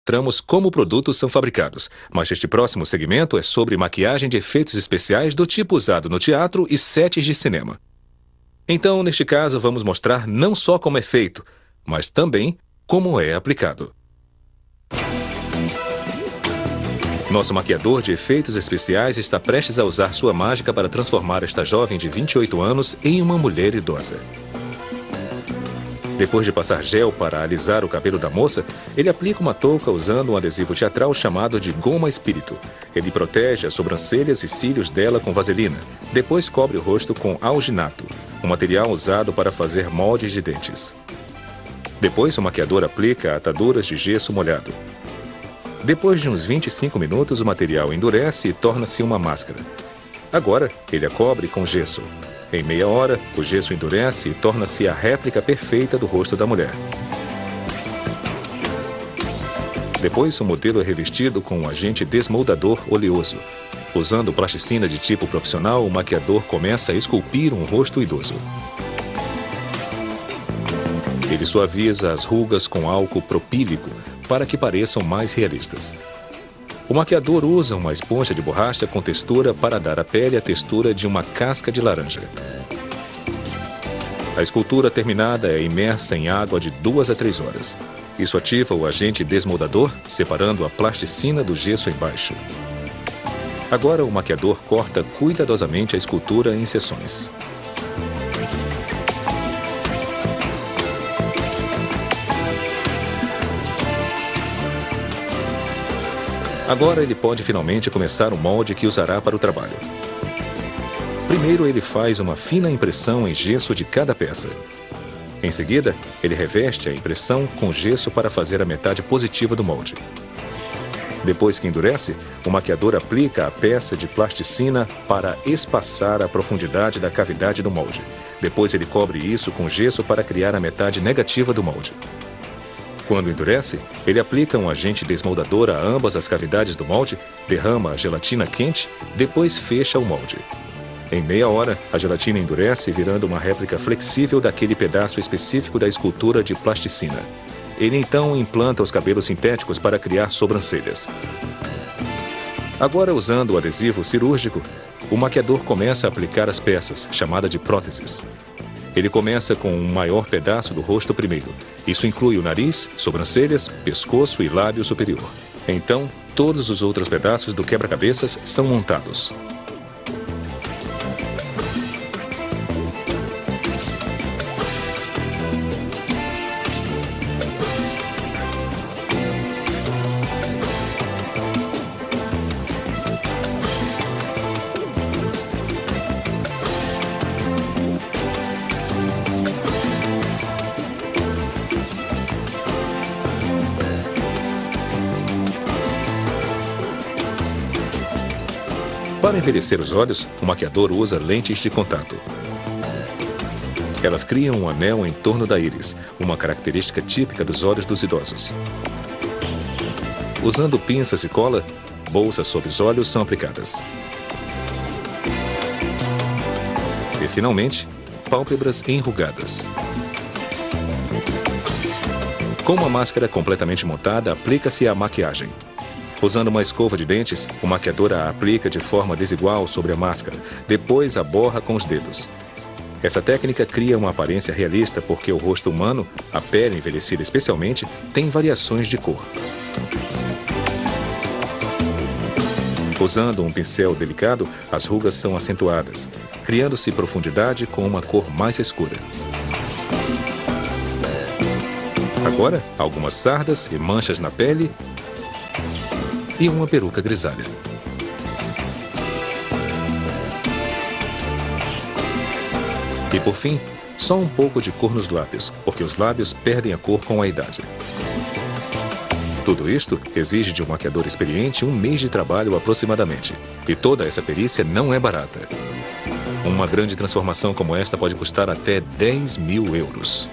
mostramos como produtos são fabricados, mas este próximo segmento é sobre maquiagem de efeitos especiais do tipo usado no teatro e sets de cinema. Então, neste caso, vamos mostrar não só como é feito, mas também como é aplicado. Nosso maquiador de efeitos especiais está prestes a usar sua mágica para transformar esta jovem de 28 anos em uma mulher idosa. Depois de passar gel para alisar o cabelo da moça, ele aplica uma touca usando um adesivo teatral chamado de goma espírito. Ele protege as sobrancelhas e cílios dela com vaselina. Depois cobre o rosto com alginato, um material usado para fazer moldes de dentes. Depois o maquiador aplica ataduras de gesso molhado. Depois de uns 25 minutos, o material endurece e torna-se uma máscara. Agora, ele a cobre com gesso. Em meia hora, o gesso endurece e torna-se a réplica perfeita do rosto da mulher. Depois, o modelo é revestido com um agente desmoldador oleoso. Usando plasticina de tipo profissional, o maquiador começa a esculpir um rosto idoso. Ele suaviza as rugas com álcool propílico para que pareçam mais realistas. O maquiador usa uma esponja de borracha com textura para dar à pele a textura de uma casca de laranja. A escultura terminada é imersa em água de 2 a 3 horas. Isso ativa o agente desmoldador, separando a plasticina do gesso embaixo. Agora o maquiador corta cuidadosamente a escultura em seções. Agora ele pode finalmente começar o molde que usará para o trabalho. Primeiro ele faz uma fina impressão em gesso de cada peça. Em seguida, ele reveste a impressão com gesso para fazer a metade positiva do molde. Depois que endurece, o maquiador aplica a peça de plasticina para espaçar a profundidade da cavidade do molde. Depois ele cobre isso com gesso para criar a metade negativa do molde. Quando endurece, ele aplica um agente desmoldador a ambas as cavidades do molde, derrama a gelatina quente, depois fecha o molde. Em meia hora, a gelatina endurece, virando uma réplica flexível daquele pedaço específico da escultura de plasticina. Ele então implanta os cabelos sintéticos para criar sobrancelhas. Agora, usando o adesivo cirúrgico, o maquiador começa a aplicar as peças, chamada de próteses. Ele começa com um maior pedaço do rosto primeiro. Isso inclui o nariz, sobrancelhas, pescoço e lábio superior. Então, todos os outros pedaços do quebra-cabeças são montados. Para envelhecer os olhos, o maquiador usa lentes de contato. Elas criam um anel em torno da íris, uma característica típica dos olhos dos idosos. Usando pinças e cola, bolsas sob os olhos são aplicadas. E, finalmente, pálpebras enrugadas. Com uma máscara completamente montada, aplica-se a maquiagem. Usando uma escova de dentes, o maquiador a aplica de forma desigual sobre a máscara, depois a borra com os dedos. Essa técnica cria uma aparência realista porque o rosto humano, a pele envelhecida especialmente, tem variações de cor. Usando um pincel delicado, as rugas são acentuadas, criando-se profundidade com uma cor mais escura. Agora, algumas sardas e manchas na pele e uma peruca grisalha. E por fim, só um pouco de cor nos lábios, porque os lábios perdem a cor com a idade. Tudo isto exige de um maquiador experiente 1 mês de trabalho aproximadamente. E toda essa perícia não é barata. Uma grande transformação como esta pode custar até 10.000 euros.